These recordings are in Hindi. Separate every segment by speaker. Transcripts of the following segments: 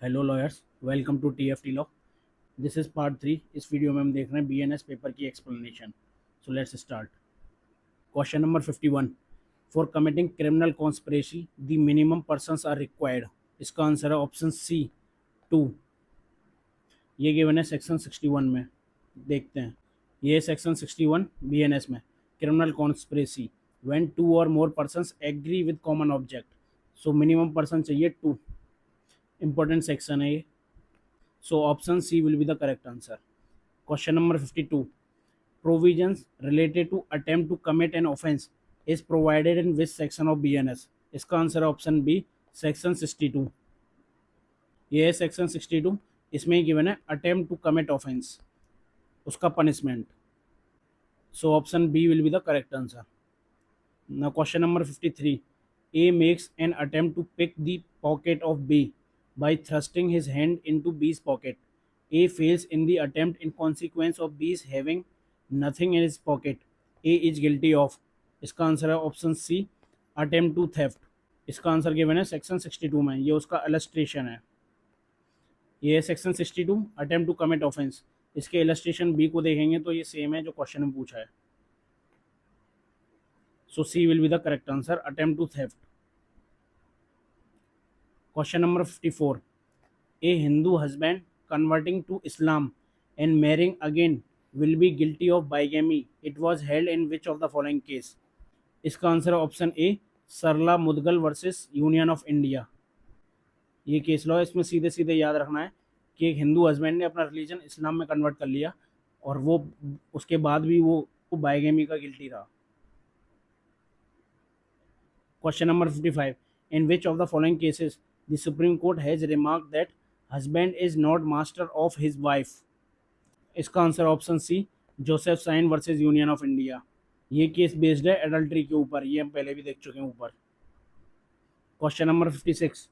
Speaker 1: Hello lawyers, welcome to TFT law. This is part 3। इस वीडियो में हम देख रहे हैं बीएनएस पेपर की explanation. So let's start. Question number 51। For committing criminal conspiracy the minimum persons are required. इसका आंसर है ऑप्शन सी 2। ये गिवन है सेक्शन 61 में। देखते हैं। ये सेक्शन 61 बीएनएस में criminal conspiracy when two or more persons agree with common object. So minimum person चाहिए 2। इंपॉर्टेंट सेक्शन है ये। So option C will be the correct answer. Question number 52. Provisions related to attempt to commit an offence is provided in which section of BNS? इसका आंसर है ऑप्शन बी सेक्शन 62। ये है सेक्शन 62। इसमें ही गिवन है अटेम्प्ट टू कमिट ऑफेंस, उसका punishment. So option B will be the correct answer. Now question number 53. A makes an attempt to pick the pocket of B by thrusting his hand into B's pocket. A fails in the attempt in consequence of B's having nothing in his pocket. A is guilty of. इसका आंसर है option C attempt to theft. इसका आंसर गिवन है सेक्शन 62 में। ये उसका इलस्ट्रेशन है। ये है section 62 attempt to commit offense. इसके इलस्ट्रेशन बी को देखेंगे तो ये सेम है जो क्वेश्चन में पूछा है। So C will be the correct answer, attempt to theft. Question number 54. A Hindu husband converting to Islam and marrying again will be guilty of bigamy. It was held in which of the following case? इसका आंसर है option A Sarla Mudgal versus Union of India. ये केस लॉ है। इसमें सीधे सीधे याद रखना है कि एक हिंदू हस्बैंड ने अपना रिलीजन इस्लाम में कन्वर्ट कर लिया और वो उसके बाद भी वो बाइगेमी का गिल्टी रहा। Question number 55. In which of the following cases the Supreme Court has remarked that husband is not master of his wife? इसका answer option C Joseph Shine versus Union of India. ये केस बेस्ड है एडल्ट्री के ऊपर। ये हम पहले भी देख चुके हैं ऊपर। Question number 56.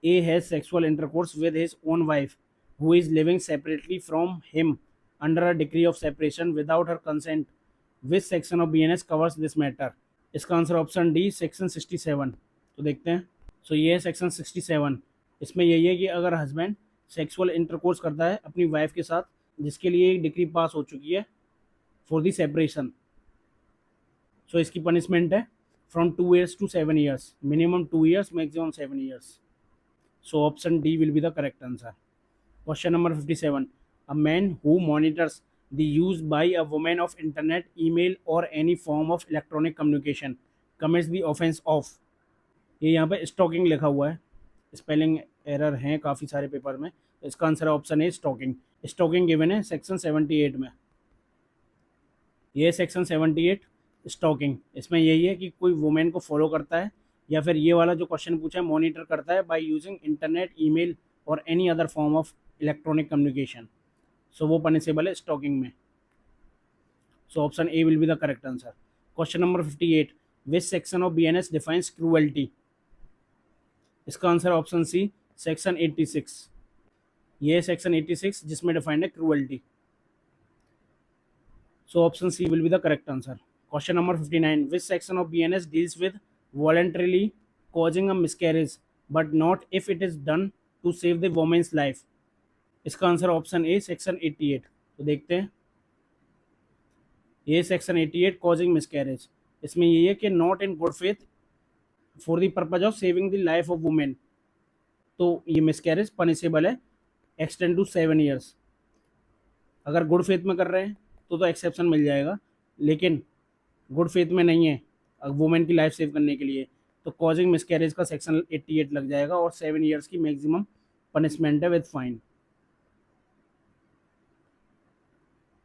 Speaker 1: A has sexual intercourse with his own wife who is living separately from him under a decree of separation without her consent. Which section of BNS covers this matter? इसका आंसर ऑप्शन डी सेक्शन 67। तो देखते हैं। सो ये है सेक्शन 67। इसमें यही है कि अगर हस्बैंड सेक्सुअल इंटरकोर्स करता है अपनी वाइफ के साथ जिसके लिए एक डिक्री पास हो चुकी है फॉर दी सेपरेशन, सो इसकी पनिशमेंट है from 2 years to 7 years, minimum 2 years, maximum 7 years। So option D will be the correct answer. Question number 57. A man who monitors the use by a woman of internet, email or any form of electronic communication commits the offense of. ये यहाँ पे स्टॉकिंग लिखा हुआ है। स्पेलिंग एरर हैं काफ़ी सारे पेपर में। तो इसका आंसर है option A stalking. Stalking given है सेक्शन 78 में। ये सेक्शन 78 स्टॉकिंग। इसमें यही है कि कोई वुमेन को फॉलो करता है या फिर ये वाला जो क्वेश्चन पूछा है मॉनिटर करता है by using internet, email or any other form of electronic communication. So वो पनिशेबल है स्टॉकिंग में। So option A will be the correct answer. Question number 58. Which section of BNS defines cruelty? इसका आंसर ऑप्शन सी सेक्शन 86। ये सेक्शन 86 जिसमें डिफाइंड है cruelty. So option C will be the correct answer. Question number 59. Which section of BNS deals with voluntarily causing a miscarriage but not if it is done to save the woman's life? इसका आंसर ऑप्शन ए सेक्शन 88। तो देखते हैं। ये सेक्शन 88 कॉजिंग मिसकैरेज। इसमें ये है कि not in good faith for the purpose of saving the life of women. तो ये मिसकैरेज पनिशेबल है एक्सटेंड टू 7 years। अगर गुड फेथ में कर रहे हैं तो एक्सेप्शन मिल जाएगा, लेकिन गुड फेथ में नहीं है वुमेन की लाइफ सेव करने के लिए तो कॉजिंग मिसकैरेज का सेक्शन 88 लग जाएगा और 7 years की मैक्सिमम पनिशमेंट है with fine.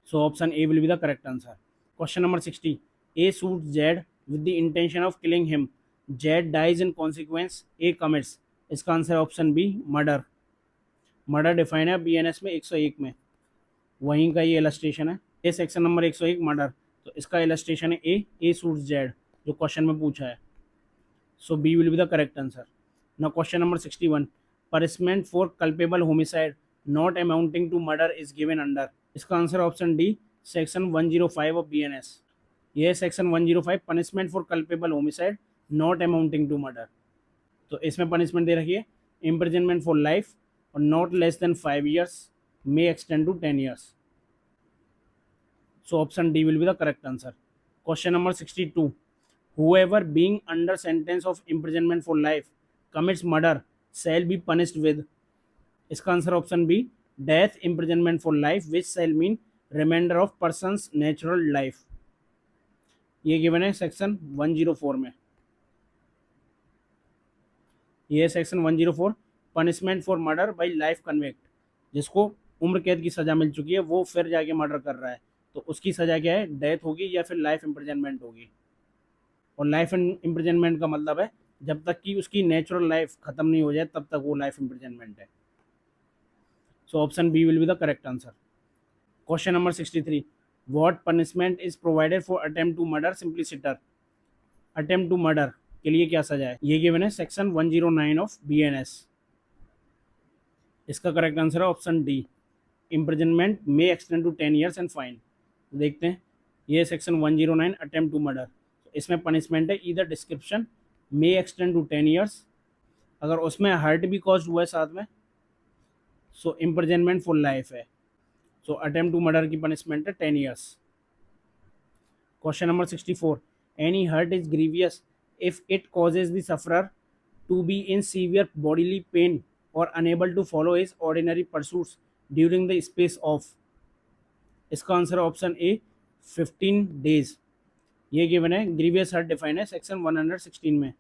Speaker 1: So option A will be the correct answer. Question number 60. A shoots Z with the intention of killing him, Z dies in consequence, A commits. इसका answer option B murder. Murder define है बीएनएस में 101 में। वहीं का ये इलस्ट्रेशन है। A section number 101 murder. तो इसका इलस्ट्रेशन है ए शूट्स जेड जो क्वेश्चन में पूछा है। सो B will be the correct answer. Now question number 61. Punishment for culpable homicide not amounting to murder is given under. इसका answer option D section 105 of BNS. यह है section 105 punishment for culpable homicide not amounting to murder. तो इसमें पनिशमेंट दे रखी है imprisonment for life or not less than 5 years, may extend to 10 years. So option D will be the correct answer. Question number 62. Whoever being under sentence of imprisonment for life commits murder shall be punished with. इसका answer option B, death imprisonment for life which shall mean reminder of person's natural life. ये गिवन है सेक्शन 104 में। ये section 104 punishment for murder by life convict, जिसको उम्र कैद की सज़ा मिल चुकी है वो फिर जाके मर्डर कर रहा है, तो उसकी सज़ा क्या है, डेथ होगी या फिर लाइफ इम्प्रिजनमेंट होगी। और लाइफ इम्प्रिजनमेंट का मतलब है जब तक कि उसकी नेचुरल लाइफ ख़त्म नहीं हो जाए तब तक वो लाइफ इम्प्रिजनमेंट है। So option B will be the correct answer. Question number 63. What punishment is provided for attempt to murder simpliciter. Attempt to murder के लिए क्या सजा है, ये गिवन है सेक्शन 109 ऑफ BNS। इसका करेक्ट आंसर है option D, imprisonment may extend to 10 years and fine. देखते हैं, ये सेक्शन 109 अटेम्प्ट टू मर्डर, इसमें पनिशमेंट है either description may extend to 10 years, अगर उसमें हर्ट भी कॉज हुआ है साथ में सो इम्प्रिजनमेंट फॉर लाइफ है। सो अटेम्प्ट टू मर्डर की पनिशमेंट है 10 years. Question number 64. Any hurt is grievous if it causes the sufferer to be in severe bodily pain or unable to follow his ordinary pursuits during the space of. इसका आंसर ऑप्शन ए 15 डेज। ये गिवन है, ग्रीवियस हर्ट डिफाइन है सेक्शन 116 में।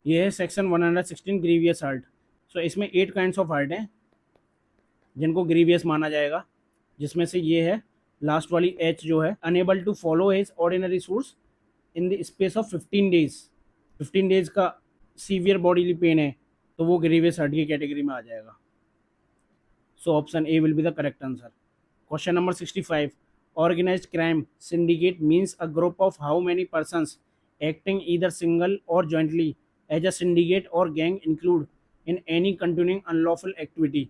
Speaker 1: ये है सेक्शन 116 ग्रीवियस हर्ट। सो इसमें 8 काइंड्स ऑफ हर्ट हैं जिनको ग्रीवियस माना जाएगा, जिसमें से ये है लास्ट वाली एच जो है, unable to follow his ordinary source in the space of 15 days. 15 days का सीवियर बॉडीली पेन है तो वो ग्रीवियस हर्ट की कैटेगरी में आ जाएगा। So option A will be the correct answer. Question number 65. Organised crime syndicate means a group of how many persons acting either single और जॉइंटली एज अ सिंडिकेट और gang include in any continuing unlawful activity.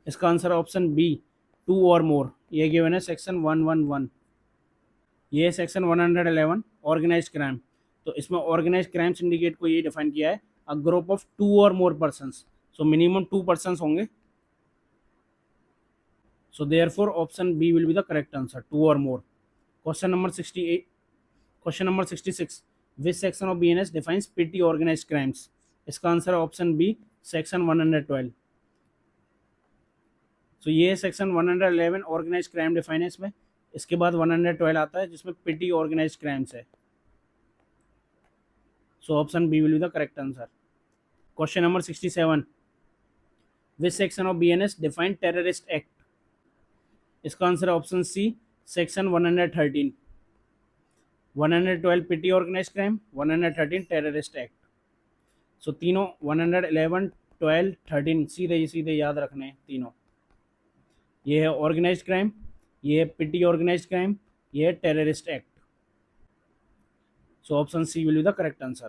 Speaker 1: इसका आंसर ऑप्शन बी 2 और मोर। ये गिवन है सेक्शन 111। ये सेक्शन 111 ऑर्गेनाइज्ड क्राइम, तो इसमें ऑर्गेनाइज्ड क्राइम सिंडिकेट को ये डिफाइन किया है अ ग्रुप ऑफ 2 और more persons, so minimum 2 persons होंगे। So therefore option B will be the correct answer, 2 और more. Question number 68. Question number 66. Which section of BNS defines petty organised crimes. इसका आंसर है ऑप्शन बी सेक्शन 112। सो ये सेक्शन 111 ऑर्गेनाइज क्राइम डिफाइन है इसमें, इसके बाद 112 आता है जिसमें पेटी ऑर्गेनाइज क्राइम्स है। So option B will be the correct answer. Question number 67. Which section of BNS define terrorist act. इसका आंसर है option C section 113। 112 petty organise crime, 113 terrorist act. सो तीनों 111, 12, 13 सीधे सीधे याद रखने हैं तीनों। ये है ऑर्गेनाइज्ड क्राइम, ये है पिटी ऑर्गेनाइज्ड क्राइम, ये है terrorist act. So option C will be the correct answer.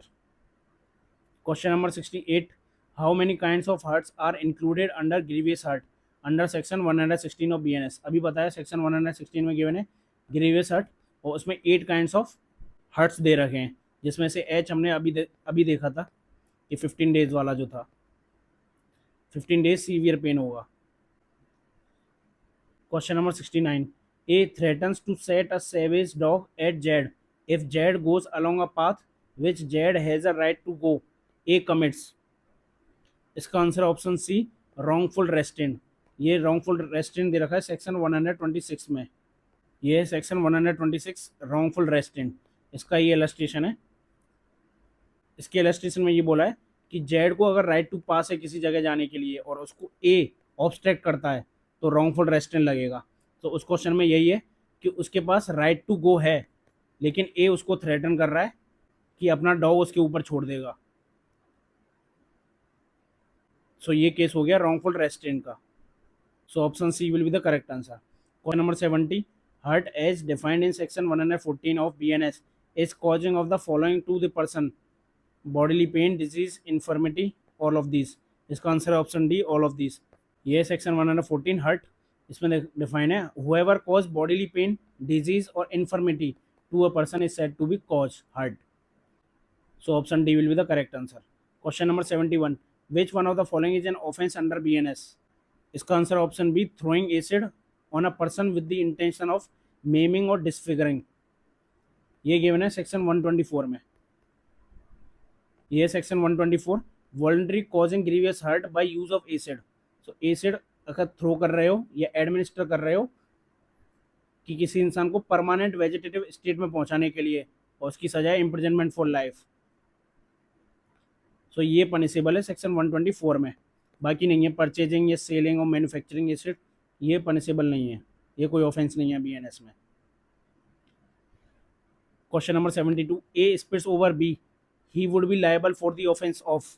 Speaker 1: Question number 68. How many kinds of hurts are included under grievous hurt under section 116 of BNS। अभी बताया सेक्शन 116 में गिवन है ग्रीवियस हर्ट और उसमें 8 काइंड्स ऑफ हर्ट्स दे रखे हैं, जिसमें से एच हमने अभी देखा था कि 15 डेज वाला जो था, 15 डेज सीवियर पेन होगा। Question number 69. A threatens to set a savage dog at Jed. If Jed goes along a path which Jed has a right to go, A commits. इसका answer option C wrongful restraint। ये wrongful restraint दे रखा है सेक्शन 126 में। ये है सेक्शन 126 wrongful restraint। इसका ये इलस्ट्रेशन है। इसके इलस्ट्रेशन में ये बोला है कि जेड को अगर राइट टू पास है किसी जगह जाने के लिए और उसको ए ऑब्स्ट्रैक्ट करता है तो रॉन्गफुल रेस्ट्रेंट लगेगा। तो उस क्वेश्चन में यही है कि उसके पास राइट टू गो है लेकिन ए उसको थ्रेटन कर रहा है कि अपना डॉग उसके ऊपर छोड़ देगा। सो ये केस हो गया रॉन्गफुल रेस्ट्रेंट का। So option C will be the correct answer. Question number 70. Hurt as defined in section 114 of BNS is causing of the following to the person bodily pain, disease, infirmity, all of this. इसका आंसर है option D all of this. ये सेक्शन 114 हर्ट, इसमें डिफाइन है whoever cause bodily pain, disease or infirmity to a person is said to be cause hurt. So option D will be the correct answer. Question number 71. Which one of the following is an offense under BNS? इसका answer option B, throwing acid on a person with the intention of maiming और disfiguring. ये गिवन है सेक्शन 124 में. ये section 124, voluntary causing grievous hurt by use of acid. So acid अगर थ्रो कर रहे हो या एडमिनिस्टर कर रहे हो कि किसी इंसान को परमानेंट वेजिटेटिव स्टेट में पहुंचाने के लिए, और उसकी सजा है इम्प्रिजनमेंट फॉर लाइफ. सो ये पनिशेबल है सेक्शन 124 में. बाकी नहीं है, परचेजिंग या सेलिंग और मैन्युफैक्चरिंग एसिड, ये पनिशेबल नहीं है, ये कोई ऑफेंस नहीं है बीएनएस में. Question number 72, A spits over B, he would be liable for the offence of.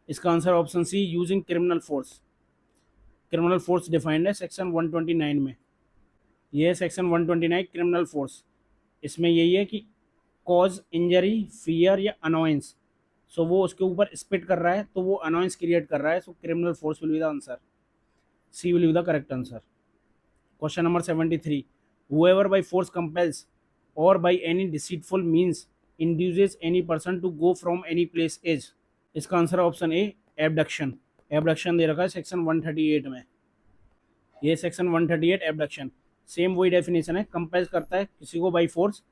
Speaker 1: इसका answer option C, using criminal force. Criminal force defined है सेक्शन 129 में. ये है सेक्शन 129 क्रिमिनल फोर्स. इसमें यही है कि कॉज इंजरी, फियर या अनोइंस. सो वो उसके ऊपर स्पिट कर रहा है तो वो अनोइंस क्रिएट कर रहा है. So criminal force will be the answer. C will be the correct answer. Question number 73, whoever by force compels or by any deceitful means induces any person to go from any place is. इसका answer option A, abduction. Abduction दे रखा है सेक्शन 138 में. ये सेक्शन 138 एबडक्शन. सेम वही डेफिनेशन है, कंपेल करता है किसी को by force,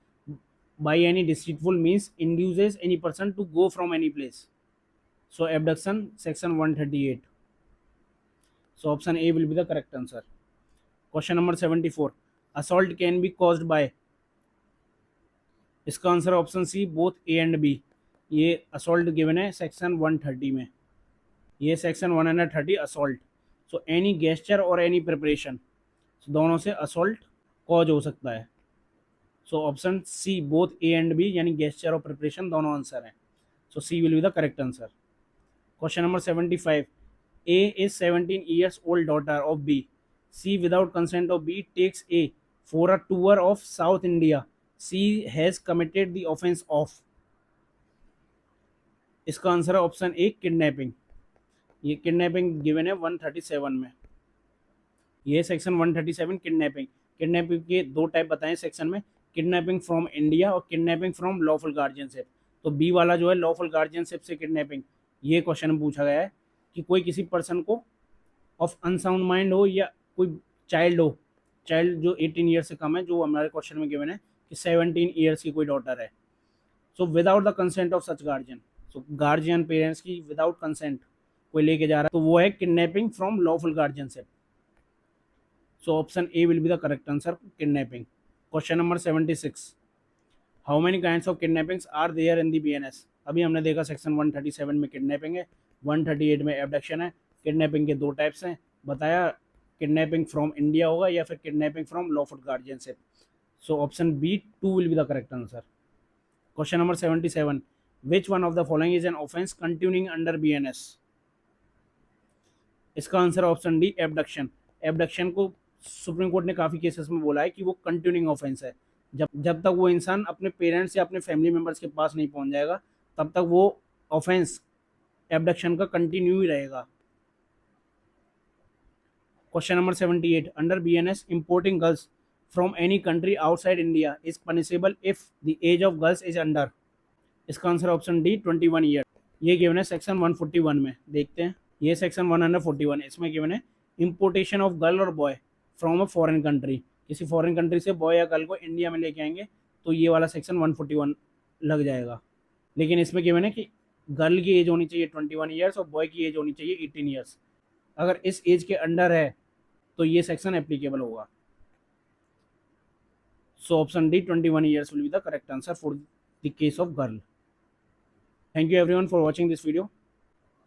Speaker 1: by any deceitful means, induces any person to go from any place. So abduction section 138. So option A will be the correct answer. Question number 74, assault can be caused by. इसका answer option C, both A and B. ये असॉल्ट गिवन है सेक्शन 130 में. ये section 130 assault. So any gesture or any preparation, दोनों से असॉल्ट कॉज हो सकता है. So option C, both A and B, यानी गेस्चर और प्रिपरेशन दोनों आंसर हैं. So C will be the correct answer. Question number 75, A is 17 years old daughter of B. C, without consent of B, takes A for a tour of South India. C has committed the offense of. इसका आंसर है ऑप्शन ए, किडनैपिंग. ये किडनैपिंग गिवन है 137 में. ये सेक्शन 137 किडनैपिंग. किडनैपिंग के दो टाइप बताएं सेक्शन में, किडनैपिंग फ्रॉम इंडिया और किडनैपिंग फ्रॉम लॉफुल गार्जियनशिप. तो बी वाला जो है लॉफुल गार्जियनशिप से किडनैपिंग, ये क्वेश्चन में पूछा गया है कि कोई किसी पर्सन को ऑफ अनसाउंड माइंड हो या कोई चाइल्ड हो, चाइल्ड जो 18 ईयर से कम है, जो हमारे क्वेश्चन में गिवन है कि 17 ईयर्स की कोई डॉटर है. So without the consent of such guardian. So guardian parents की विदाउट कंसेंट कोई लेके जा रहा है तो वो है kidnapping from lawful guardianship. So option A will be the correct answer, kidnapping. Question number 76, how many kinds of kidnappings are there in the BNS. अभी हमने देखा सेक्शन 137 में किडनैपिंग है, 138 में एबडक्शन है. किडनैपिंग के दो टाइप्स हैं बताया, किडनैपिंग फ्रॉम इंडिया होगा या फिर kidnapping from lawful guardianship. So option B 2 will be the correct answer. Question number 77, which one of the following is an offence continuing under BNS. इसका answer option D, abduction. Abduction को सुप्रीम कोर्ट ने काफ़ी केसेस में बोला है कि वो कंटिन्यूइंग ऑफेंस है. जब तक वो इंसान अपने पेरेंट्स या अपने फैमिली मेम्बर्स के पास नहीं पहुंच जाएगा तब तक वो ऑफेंस एबडक्शन का कंटिन्यू ही रहेगा. Question number 78, under BNS importing girls from any country outside India is punishable if the age of girls is under. इसका आंसर ऑप्शन डी, 21 ईयर. ये गिवन है सेक्शन 141 में. देखते हैं, ये सेक्शन 141, इसमें गिवन है इंपोर्टेशन ऑफ गर्ल और boy from a foreign country. किसी फॉरेन कंट्री से बॉय या गर्ल को इंडिया में लेके आएंगे तो ये वाला सेक्शन 141 लग जाएगा. लेकिन इसमें गिवन है कि गर्ल की एज होनी चाहिए 21 ईयर्स और बॉय की एज होनी चाहिए 18 ईयर्स. अगर इस एज के अंडर है तो ये सेक्शन एप्लीकेबल होगा. So option D, 21 years will be the correct answer for the case of girl. Thank you everyone for watching this video.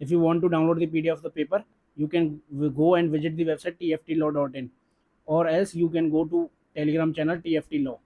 Speaker 1: If you want to download the PDF of the paper, you can go and visit the website tftlaw.in, or else you can go to Telegram channel TFT Law.